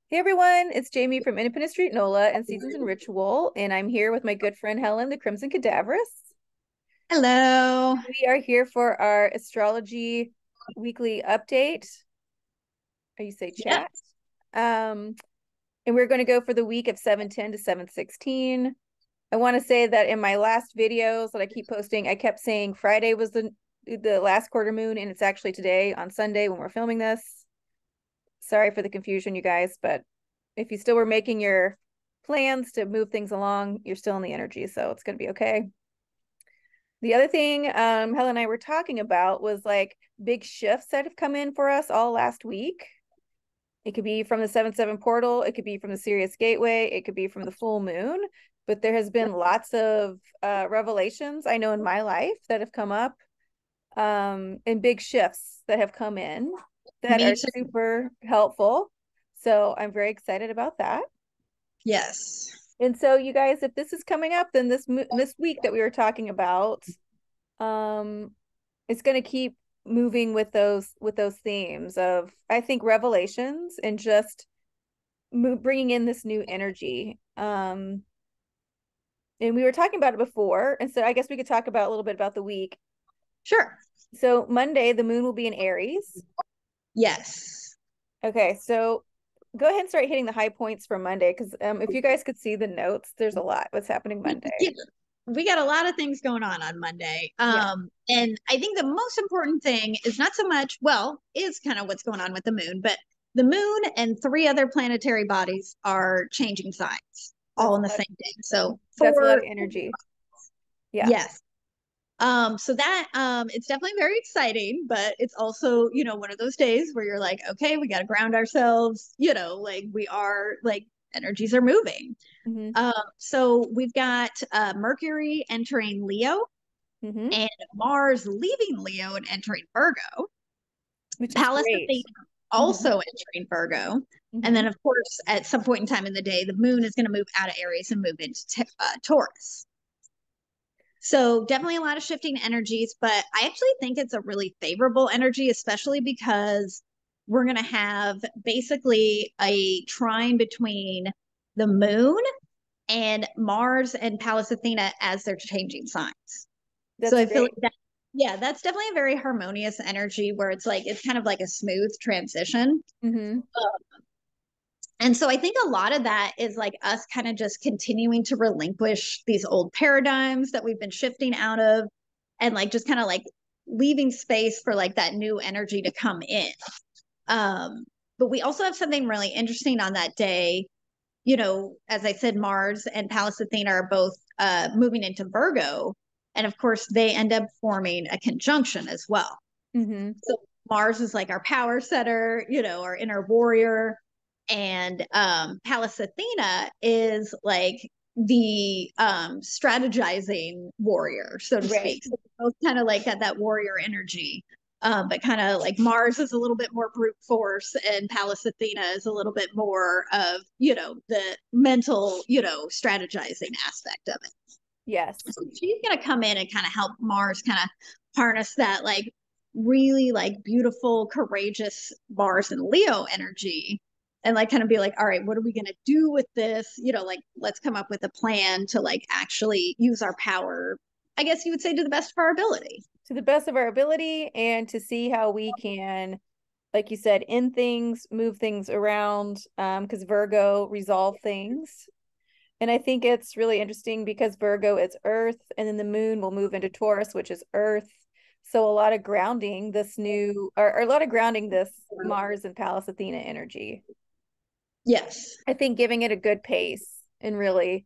Hey everyone, it's Jamie from IndependenceStNola and Seasons and Ritual, and I'm here with my good friend Helen, the Crimson Cadaverous. Hello. We are here for our astrology weekly update, or you say Yep. chat. Um, and we're going to go for the week of 7/10 to 7/16. I want to say that in my last videos that I keep posting, I kept saying Friday was the last quarter moon, and it's actually today on Sunday when we're filming this. Sorry for the confusion, you guys, but if you still were making your plans to move things along, you're still in the energy, so it's going to be okay. The other thing Helen and I were talking about was like big shifts that have come in for us all last week. It could be from the 7/7 portal, it could be from the Sirius Gateway, it could be from the full moon, but there has been lots of revelations I know in my life that have come up, and big shifts that have come in that Me are too. super helpful. So I'm very excited about that. Yes. And so you guys, if this is coming up, then this week that we were talking about, um, it's going to keep moving with those themes of I think revelations and just bringing in this new energy. And we were talking about it before, and so I guess we could talk about a little bit about the week. Sure. So Monday, the moon will be in Aries. Yes. Okay, so go ahead and start hitting the high points for Monday because if you guys could see the notes, there's a lot what's happening Yeah, Monday. we got a lot of things going on Monday. Yeah. And I think the most important thing is not so much, well, is kind of what's going on with the moon, but the moon and three other planetary bodies are changing signs all That's in a the lot, same day. So that's a lot of for energy. Yeah. yes. So that it's definitely very exciting, but it's also, one of those days where you're like, okay, we got to ground ourselves, like we are like energies are moving. Hmm. So we've got Mercury entering Leo Hmm. and Mars leaving Leo and entering Virgo. Which is Pallas great. Athena Hmm. also entering Virgo. And then, Hmm. of course, at some point in time in the day, the moon is going to move out of Aries and move into Taurus. So definitely a lot of shifting energies, but I actually think it's a really favorable energy, especially because we're going to have basically a trine between the moon and Mars and Pallas Athena as they're changing signs. So That's I feel great. like that, yeah, that's definitely a very harmonious energy where it's kind of like a smooth transition. Hmm. And so I think a lot of that is like us kind of just continuing to relinquish these old paradigms that we've been shifting out of and like just kind of like leaving space for like that new energy to come in. Um, but we also have something really interesting on that day. As I said, Mars and Pallas Athena are both moving into Virgo. And of course, they end up forming a conjunction as well. Hmm. So Mars is like our power setter, our inner warrior. And Pallas Athena is like the strategizing warrior, so to Right. speak. So both kind of like got that warrior energy. But kind of like Mars is a little bit more brute force, and Pallas Athena is a little bit more of, the mental, strategizing aspect of it. Yes. So she's going to come in and kind of help Mars kind of harness that like really like beautiful, courageous Mars and Leo energy and like kind of be like, all right, what are we going to do with this? Like let's come up with a plan to like actually use our power, I guess you would say, to the best of our ability. To the best of our ability and to see how we can, like you said, end things, move things around, because Virgo resolve things. And I think it's really interesting because Virgo is Earth, and then the moon will move into Taurus, which is Earth. So a lot of grounding this new, or a lot of grounding this Mars and Pallas Athena energy. Yes. I think giving it a good pace and really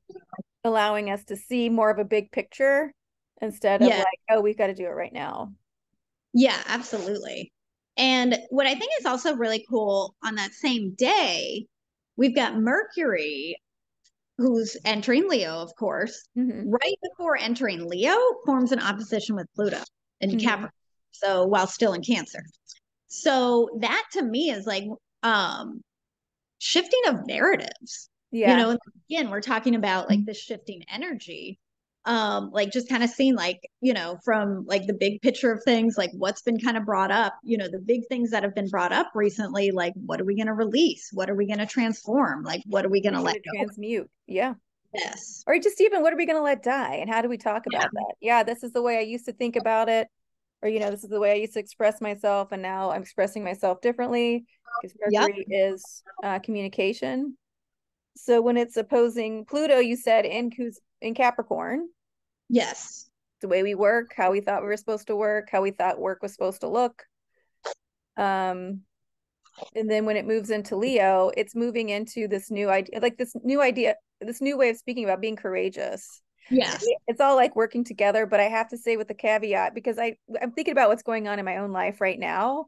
allowing us to see more of a big picture instead of Yeah. like, oh, we've got to do it right now. Yeah, absolutely. And what I think is also really cool on that same day, we've got Mercury who's entering Leo, of course, Hmm. right before entering Leo, forms an opposition with Pluto in Hmm. Capricorn. So while still in Cancer. So that to me is like shifting of narratives. Yeah. And again, we're talking about like this shifting energy. like just kind of seeing like, from like the big picture of things, like what's been kind of brought up, the big things that have been brought up recently, like what are we going to release? What are we going to transform? Like what are we going to let go? Transmute? Yeah. Yes. Or just even what are we going to let die, and how do we talk about that? Yeah, this is the way I used to think about it, or this is the way I used to express myself, and now I'm expressing myself differently because Yep. Mercury is communication. So when it's opposing Pluto, you said in Capricorn, Yes. the way we work, how we thought we were supposed to work, how we thought work was supposed to look. And then when it moves into Leo, it's moving into this new idea, this new way of speaking about being courageous. Yes. It's all like working together, but I have to say with the caveat, because I'm thinking about what's going on in my own life right now,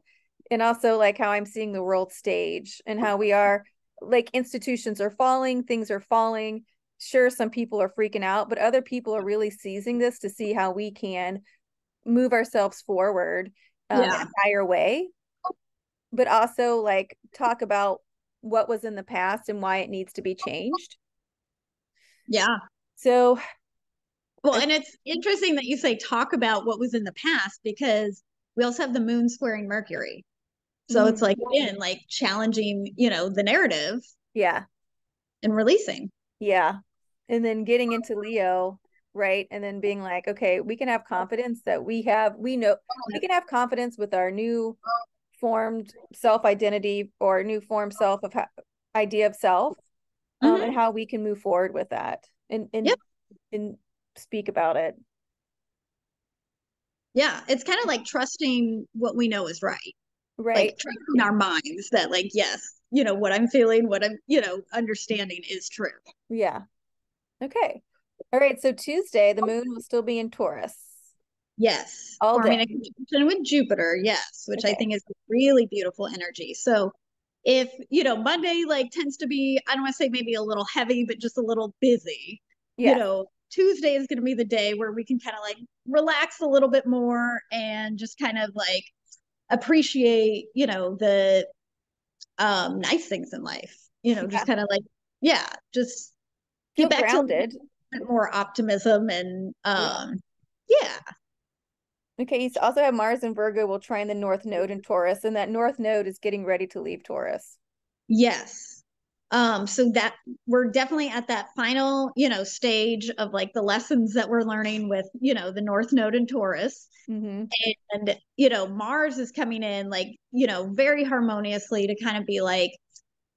and also like how I'm seeing the world stage and how we are, like, institutions are falling, things are falling. Sure, some people are freaking out, but other people are really seizing this to see how we can move ourselves forward in Yeah. a higher way, but also like talk about what was in the past and why it needs to be changed. Yeah. So, Well, and it's interesting that you say talk about what was in the past, because we also have the moon squaring Mercury. So it's like, again, like challenging, the narrative yeah, and releasing. yeah. And then getting into Leo, right? And then being like, okay, we can have confidence that we know, we can have confidence with our new formed self identity or new formed self of idea of self, Mm-hmm. and how we can move forward with that Yep. and speak about it. Yeah. It's kind of like trusting what we know is right. Right. Like trusting our minds that, like, yes, what I'm feeling, what I'm, understanding is true. Yeah. Okay. All right. So Tuesday, the moon will still be in Taurus Yes. all Forming day. a conjunction with Jupiter. Yes. Which I Okay. think is really beautiful energy. So if, Monday like tends to be, I don't want to say maybe a little heavy, but just a little busy, Yes. Tuesday is going to be the day where we can kind of like relax a little bit more and just kind of like appreciate, the nice things in life, Yeah. just kind of like, yeah, just Feel get back to a grounded. bit more optimism and Yeah. yeah. Okay. You also have Mars and Virgo will trine the North Node in Taurus, and that North Node is getting ready to leave Taurus. Yes. So that we're definitely at that final, stage of like the lessons that we're learning with, the North Node in Taurus. Mm-hmm. And, Mars is coming in like, very harmoniously to kind of be like,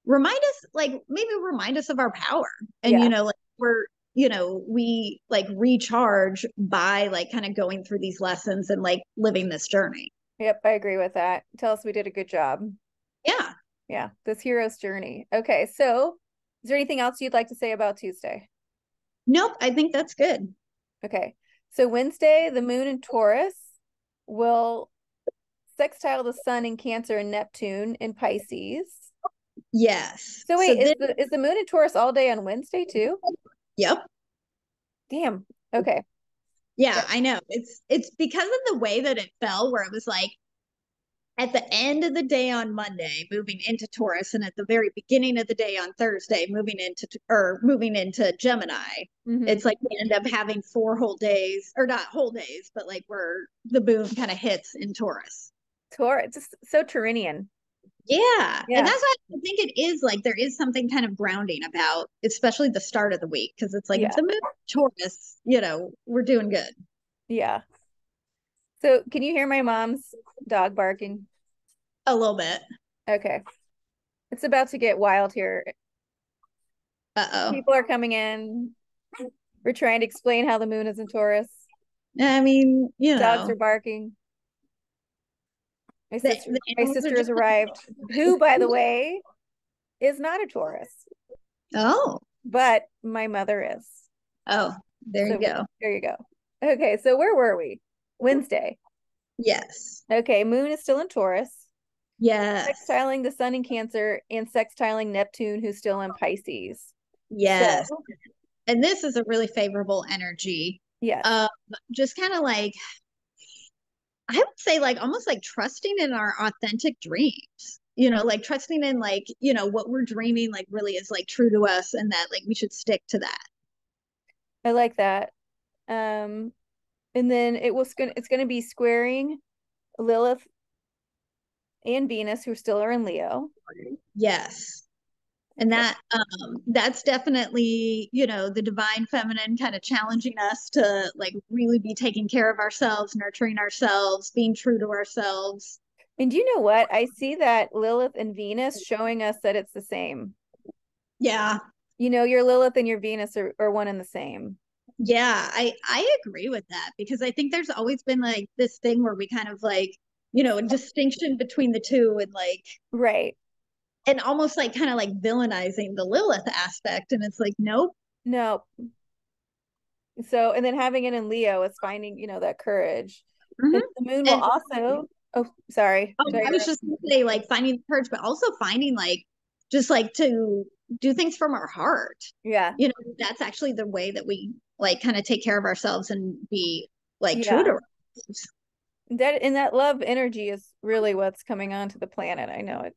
maybe remind us of our power. And, Yeah. like we like recharge by like kind of going through these lessons and like living this journey. Yep. I agree with that. Tell us we did a good job. Yeah. Yeah. This hero's journey. Okay. So, is there anything else you'd like to say about Tuesday? Nope. I think that's good. Okay. So, Wednesday, the moon in Taurus will sextile the sun in Cancer and Neptune in Pisces. Yes. So So wait, this, is the moon in Taurus all day on Wednesday too? yep. Damn. Okay. Yeah, Yep. I know. It's because of the way that it fell, where it was like at the end of the day on Monday, moving into Taurus, and at the very beginning of the day on Thursday, moving into Gemini. Mm-hmm. It's like we end up having 4 whole days, or not whole days, but like where the boom kind of hits in Taurus. Taurus, just so Turinian. Yeah. And Yeah. that's why I think it is like there is something kind of grounding about, especially the start of the week, because it's like if Yeah. the moon Taurus, we're doing good. Yeah. So can you hear my mom's dog barking? A little bit. Okay. It's about to get wild here. Uh-oh. People are coming in. We're trying to explain how the moon is in Taurus. I mean, Dogs are barking. My sister, the my animals are sister has just arrived, who, by the way, is not a Taurus, oh, but my mother is. oh, there you So go. there you go. Okay, so where were we? Wednesday. Yes. Okay, moon is still in Taurus, Yes. sextiling the sun in Cancer and sextiling Neptune, who's still in Pisces. So, Yes. And this is a really favorable energy. yes, Um, just kind of like I would say like almost like trusting in our authentic dreams. Like trusting in like, what we're dreaming like really is like true to us and that like we should stick to that. I like that. Um, and then it's gonna be squaring Lilith and Venus, who still are in Leo. Yes. And Okay. that's definitely, the divine feminine kind of challenging us to like really be taking care of ourselves, nurturing ourselves, being true to ourselves. And you know what? I see that Lilith and Venus showing us that it's the same. Yeah. Your Lilith and your Venus are one and the same. Yeah, I agree with that because I think there's always been like this thing where we kind of like, a distinction between the two and like Right. and almost like kind of like villainizing the Lilith aspect. And it's like, nope. No. So, and then having it in Leo is finding, that courage. And Mm-hmm. the moon will And also, oh, sorry. I was just gonna say like finding the courage, but also finding like just like to do things from our heart. Yeah. That's actually the way that we like kind of take care of ourselves and be like true to Yeah. ourselves. That love energy is really what's coming onto the planet. I know it.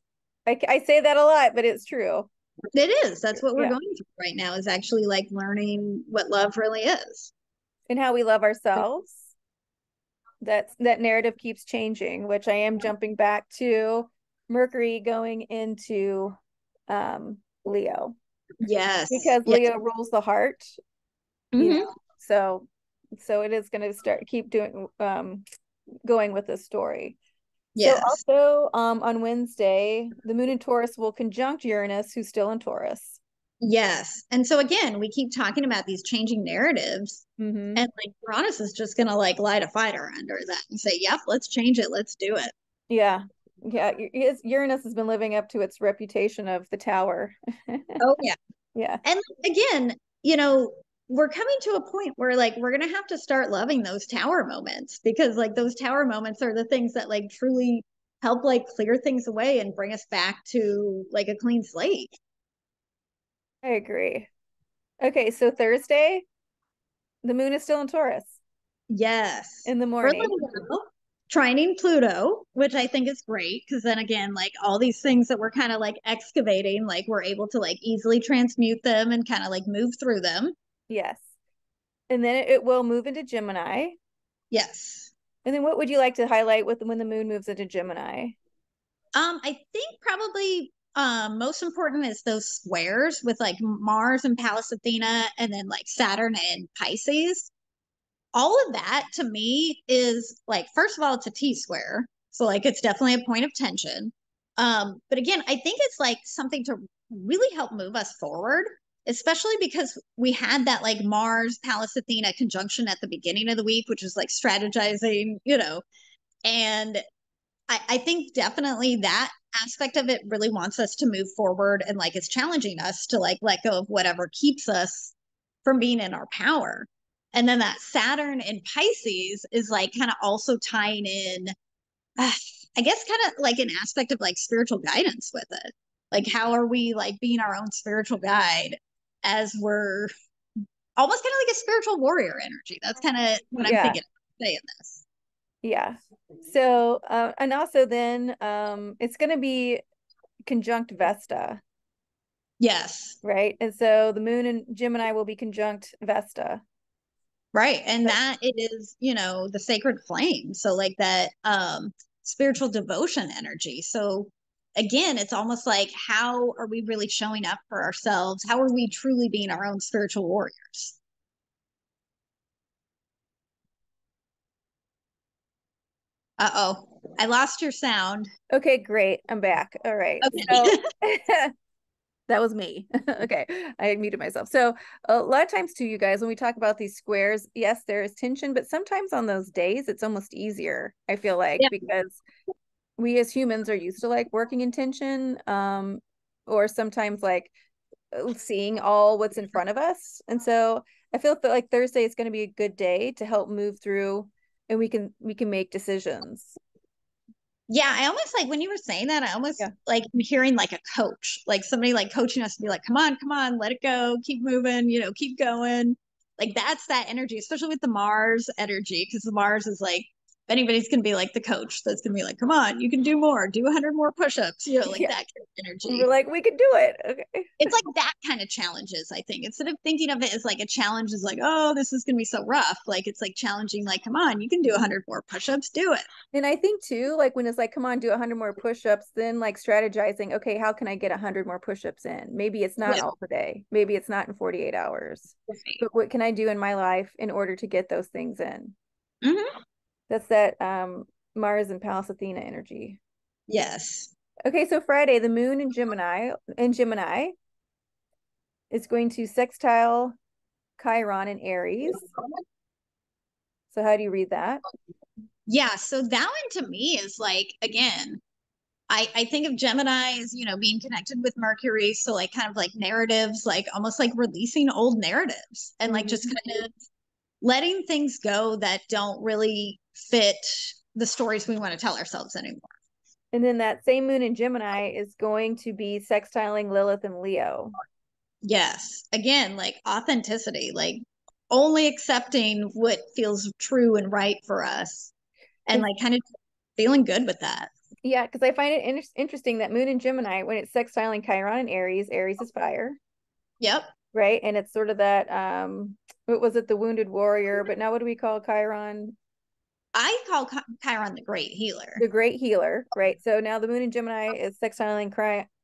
I say that a lot, but it's true. It is. That's what we're Yeah. going through right now is actually like learning what love really is. And how we love ourselves. That narrative keeps changing, which I am jumping back to Mercury going into Leo, Yes. because Yes. Leo rules the heart, you know. Mm-hmm. So it is going to keep doing going with this story. So Yes. also on Wednesday, the moon in Taurus will conjunct Uranus, who's still in Taurus. Yes. And so again, we keep talking about these changing narratives. Mm-hmm. And like Uranus is just gonna like light a fire under that and say, yep, let's change it. Let's do it. Yeah. Yeah. Uranus has been living up to its reputation of the tower. Oh yeah. Yeah. And again, we're coming to a point where like we're gonna have to start loving those tower moments because like those tower moments are the things that like truly help like clear things away and bring us back to like a clean slate. I agree. Okay, so Thursday, the moon is still in Taurus Yes. in the For a morning. little while, trining Pluto, which I think is great because then again, like all these things that we're kind of like excavating, like we're able to like easily transmute them and kind of like move through them. Yes. And then it will move into Gemini. Yes. And then what would you like to highlight with when the moon moves into Gemini? I think probably most important is those squares with like Mars and Pallas Athena and then like Saturn and Pisces. All of that to me is like, first of all, it's a T square. So like it's definitely a point of tension. But again, I think it's like something to really help move us forward, especially because we had that like Mars Pallas Athena conjunction at the beginning of the week, which is like strategizing, and I think definitely that aspect of it really wants us to move forward and like it's challenging us to like let go of whatever keeps us from being in our power. And then that Saturn in Pisces is like kind of also tying in, I guess, kind of like an aspect of like spiritual guidance with it. Like, how are we like being our own spiritual guide as we're almost kind of like a spiritual warrior energy? That's kind of what I'm Yeah. thinking of saying this. Yeah. So, and also then it's going to be conjunct Vesta, Yes. right? And so the moon in Gemini will be conjunct Vesta. Right. And But that it is, the sacred flame. So like that spiritual devotion energy. So again, it's almost like how are we really showing up for ourselves? How are we truly being our own spiritual warriors? Uh-oh. I lost your sound. okay, great. I'm back. All right. So Okay. that was me. Okay. I muted myself. So a lot of times too, you guys, when we talk about these squares, yes, there is tension, but sometimes on those days it's almost easier, I feel like, Yeah. because we as humans are used to like working in tension, or sometimes like seeing all what's in front of us. And so I feel like Thursday is going to be a good day to help move through, and we can make decisions. Yeah, I almost like when you were saying that, I almost Yeah. like I'm hearing like a coach, like somebody like coaching us to be like, come on, let it go, keep moving, keep going. Like that's that energy, especially with the Mars energy, because the Mars is like anybody's going to be like the coach that's going to be like, come on, you can do more, do 100 more push-ups, you know, like Yeah. that kind of We're energy. like, we could do it. Okay. It's like that kind of challenges, I think. Instead of thinking of it as like a challenge is like, oh, this is going to be so rough. Like, it's like challenging, like, come on, you can do 100 more push-ups, do it. And I think too, like when it's like, come on, do 100 more push-ups, then like strategizing, okay, how can I get 100 more push-ups in? Maybe it's not Yeah. all the day. Maybe it's not in 48 hours. Right. But what can I do in my life in order to get those things in? Mm-hmm. That's that Mars and Pallas Athena energy. Yes. Okay, so Friday, the moon in Gemini is going to sextile Chiron in Aries. So how do you read that? Yeah. So that one to me is like, again, I think of Gemini as, you know, being connected with Mercury. So like kind of like narratives, like almost like releasing old narratives and like just Mhm. kind of letting things go that don't really fit the stories we want to tell ourselves anymore. And then that same moon in Gemini is going to be sextiling Lilith and Leo. Yes. Again, like authenticity, like only accepting what feels true and right for us and And like kind of feeling good with that. yeah, because I find it interesting that moon in Gemini, when it's sextiling Chiron in Aries, Aries is fire, Yep. right? And it's sort of that, what was it, the wounded warrior? But now what do we call Chiron? I call Chiron the great healer. The great healer, right? So now the moon in Gemini is sextiling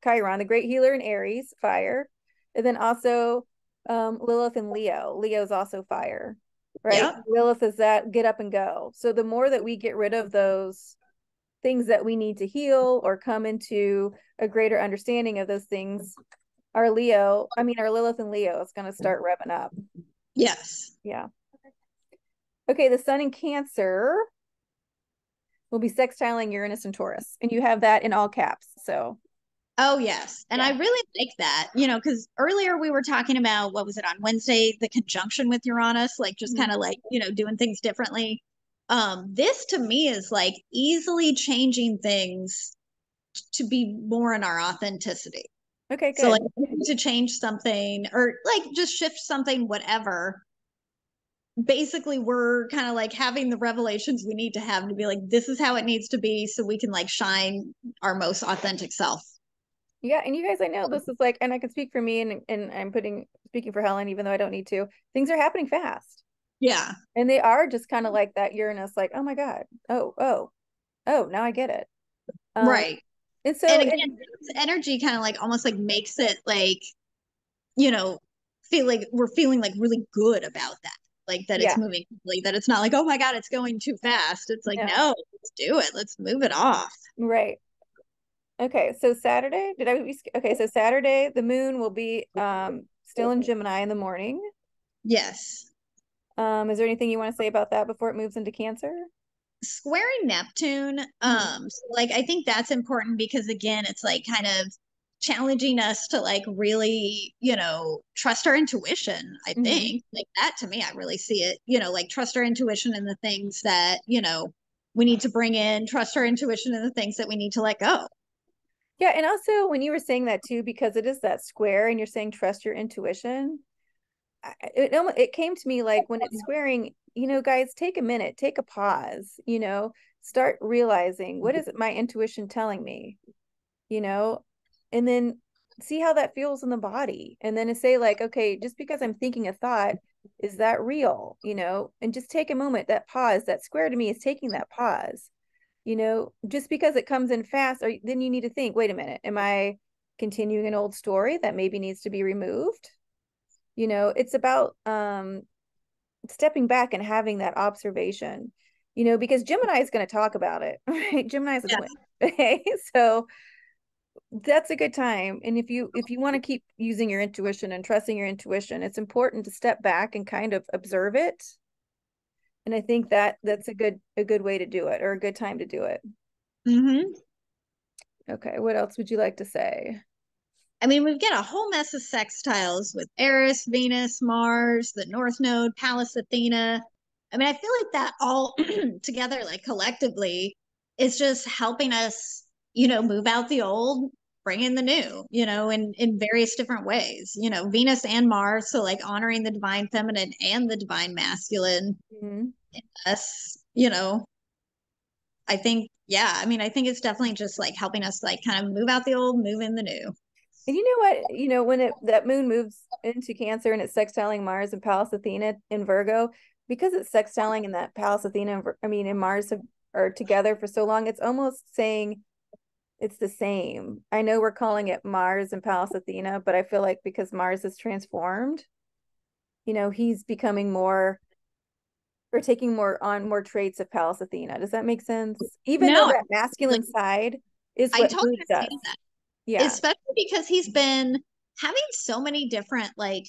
Chiron, the great healer in Aries, fire. And then also Lilith and Leo. Leo's also fire, right? Yep. Lilith is that get up and go. So the more that we get rid of those things that we need to heal or come into a greater understanding of those things, our Lilith and Leo is going to start revving up. Yes. Yeah. Okay, the sun in Cancer will be sextiling Uranus and Taurus, and you have that in all caps. So, Oh, yes. And I yeah. really like that, you know, because earlier we were talking about what was it on Wednesday, the conjunction with Uranus, like just Mhm. kind of like, you know, doing things differently. This to me is like easily changing things to be more in our authenticity. Okay, So like good. to change something or like just shift something, whatever. Basically, we're kind of like having the revelations we need to have to be like, this is how it needs to be so we can like shine our most authentic self. Yeah, and you guys, I know this is like, and I can speak for me, and I'm speaking for Helen, even though I don't need to. Things are happening fast, Yeah. and they are just kind of like that Uranus, like, oh my God, oh, now I get it. Um, Right. and And so, again, this energy kind of like almost like makes it like, you know, feel like we're feeling like really good about that. Like that it's yeah, moving quickly, that it's not like, oh my God, it's going too fast. It's like, no, no, let's do it. Let's move it off. right. Okay, so Saturday, okay, so Saturday, the moon will be still in Gemini in the morning. Yes. Is there anything you want to say about that before it moves into Cancer? Squaring Neptune, Mhm. so like I think that's important because again, it's like kind of challenging us to like really, you know, trust our intuition. I Mhm. think like that to me, I really see it, you know, like trust our intuition in the things that, you know, we need to bring in, trust our intuition in the things that we need to let go. Yeah, and also when you were saying that too, because it is that square, and you're saying trust your intuition. It came to me like when it's squaring, guys, take a minute, take a pause, start realizing what is my intuition telling me, you know, and then see how that feels in the body. And then to say, like, okay, just because I'm thinking a thought, is that real? And just take a moment, that pause, that square to me is taking that pause, just because it comes in fast, or then you need to think, wait a minute, am I continuing an old story that maybe needs to be removed? It's about stepping back and having that observation, because Gemini is going to talk about it, right? Gemini is a Yeah. twin. Okay. So that's a good time. And if you want to keep using your intuition and trusting your intuition, it's important to step back and kind of observe it. And I think that that's a good way to do it, or a good time to do it. Mm-hmm. Okay, what else would you like to say? I mean, we've got a whole mess of sextiles with Eris, Venus, Mars, the North Node, Pallas Athena. I mean, I feel like that all together, like collectively, is just helping us, you know, move out the old, bring in the new, you know, in various different ways. You know, Venus and Mars, so like honoring the divine feminine and the divine masculine. Mhm. Us, you know, I think, yeah, I mean, I think it's definitely just like helping us like kind of move out the old, move in the new. And you know what? When that moon moves into Cancer and it's sextiling Mars and Pallas Athena in Virgo, because it's sextiling and that Pallas Athena and, and Mars are together for so long, it's almost saying it's the same. I know we're calling it Mars and Pallas Athena, but I feel like because Mars is transformed, he's becoming more or taking more traits of Pallas Athena. Does that make sense? Even though No, that masculine side is I what totally moves us. understand that. Yeah. Especially because he's been having so many different like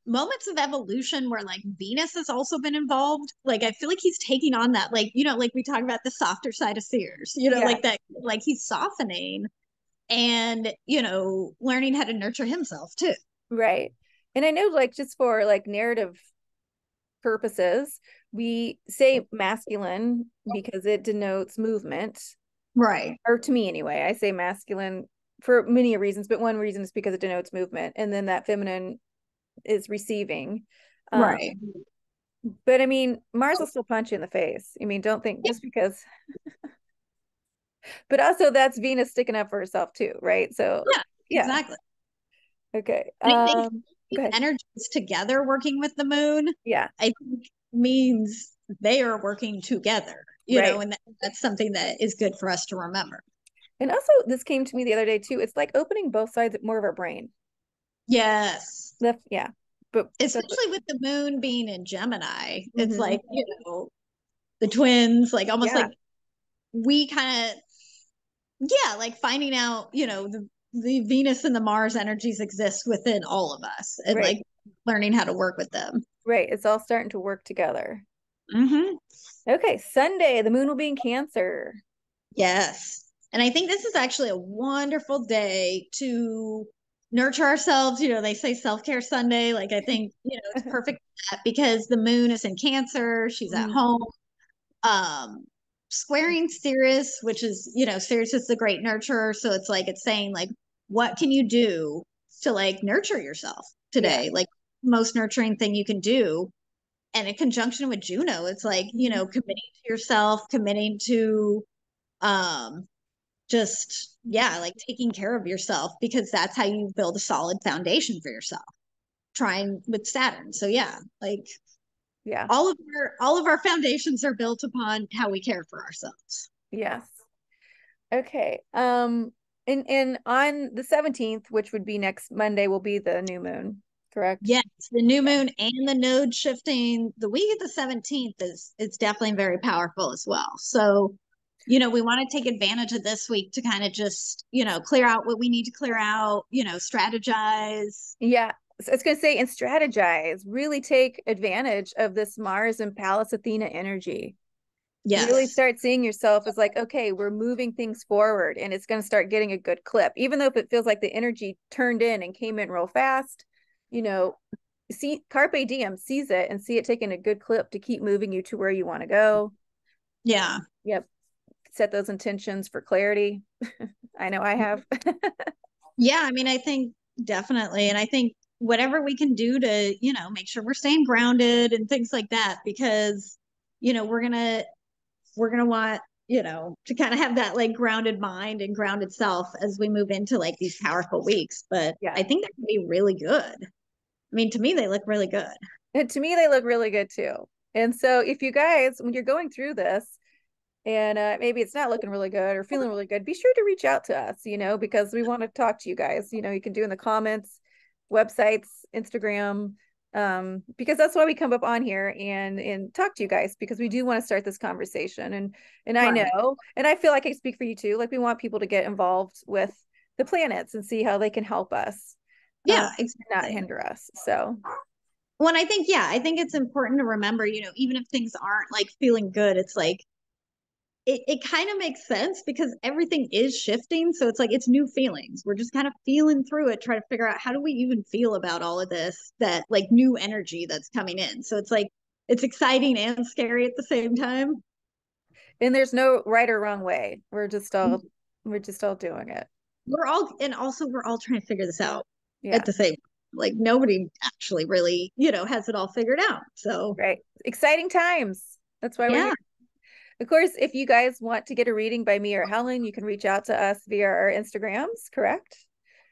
moments of evolution where like Venus has also been involved. Like I feel like he's taking on that, like, like we talk about the softer side of Sears, Yeah. like that, like he's softening and, learning how to nurture himself too. Right. And I know like just for like narrative purposes, we say masculine because it denotes movement. Right. Or to me anyway, I say masculine for many reasons, but one reason is because it denotes movement. And then that feminine is receiving. Um, Right. but I mean, Mars will still punch you in the face. I mean, don't think Yeah, just because, but also that's Venus sticking up for herself too, right? So yeah, yeah. exactly. Okay. And I think Go ahead. energies together working with the moon, Yeah. I think means they are working together, Right. and that's something that is good for us to remember. And also, this came to me the other day too. It's like opening both sides more of our brain. Yes. Left, yeah, but that's Especially with the moon being in Gemini, it's mm-hmm. like, the twins, like almost Yeah, like we kind of, yeah, like finding out, the Venus and the Mars energies exist within all of us and right, like learning how to work with them. right. It's all starting to work together. Mm-hmm. Okay, Sunday, the moon will be in Cancer. Yes. And I think this is actually a wonderful day to nurture ourselves. They say self care Sunday. Like, I think, it's perfect for that because the moon is in Cancer. She's at Mhm. home. Squaring Sirius, which is, Sirius is the great nurturer. So it's like, it's saying, like, what can you do to like nurture yourself Yeah. today? Like, most nurturing thing you can do. And in conjunction with Juno, it's like, Mhm. committing to yourself, committing to, um, just yeah, like taking care of yourself because that's how you build a solid foundation for yourself, trying with Saturn. So yeah, like Yeah. all of our foundations are built upon how we care for ourselves. Yes. Okay. And on the 17th, which would be next Monday, will be the new moon, correct? Yes, the new Yeah. moon and the node shifting the week of the 17th is it's definitely very powerful as well. So, we want to take advantage of this week to kind of just, clear out what we need to clear out, strategize. Yeah. So I was going to say, and strategize, really take advantage of this Mars and Pallas Athena energy. Really Yes. start seeing yourself as like, okay, we're moving things forward and it's going to start getting a good clip. Even though if it feels like the energy turned in and came in real fast, you know, see Carpe Diem, seize it and see it taking a good clip to keep moving you to where you want to go. Yeah. Yep. Set those intentions for clarity. I know I have. Yeah, I mean, I think definitely. And I think whatever we can do to, make sure we're staying grounded and things like that, because, we're gonna want, to kind of have that like grounded mind and grounded self as we move into like these powerful weeks. But Yeah. I think that can be really good. I mean, to me, they look really good. And to me, they look really good too. And so if you guys, when you're going through this, and maybe it's not looking really good or feeling really good, be sure to reach out to us, because we want to talk to you guys. You can do in the comments, websites, Instagram, because that's why we come up on here and talk to you guys because we do want to start this conversation. And I Right. know, and I feel like I speak for you too. Like we want people to get involved with the planets and see how they can help us, Yeah, not exactly. hinder us. So Well, and I think, yeah, I think it's important to remember, even if things aren't like feeling good, it's like it kind of makes sense because everything is shifting. So it's like it's new feelings. We're just kind of feeling through it, trying to figure out how do we even feel about all of this, that like new energy that's coming in. So it's like it's exciting and scary at the same time. and there's no right or wrong way. We're just all doing it. We're all trying to figure this out Yeah. at the same, like nobody actually really, has it all figured out. So Right. Exciting times. That's why we're yeah. here. Of course, if you guys want to get a reading by me or Helen, you can reach out to us via our Instagrams, correct?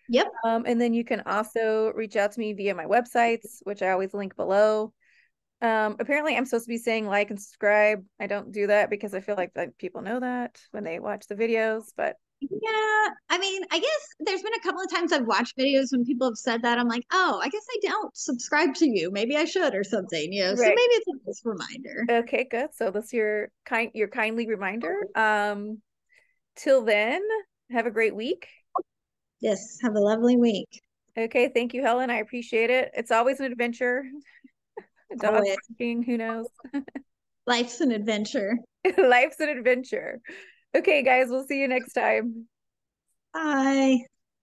Yep. And then you can also reach out to me via my websites, which I always link below. Apparently I'm supposed to be saying like and subscribe. I don't do that because I feel like that people know that when they watch the videos, but Yeah, I mean, I guess there's been a couple of times I've watched videos when people have said that. I'm like, oh, I guess I don't subscribe to you. Maybe I should or something, you know. So right. maybe it's a nice reminder. Okay, good. So this is your kindly reminder. Till then, have a great week. Yes, have a lovely week. Okay, thank you, Helen. I appreciate it. It's always an adventure. Dogs Always. barking, who knows? Life's an adventure. Life's an adventure. Okay, guys, we'll see you next time. Bye.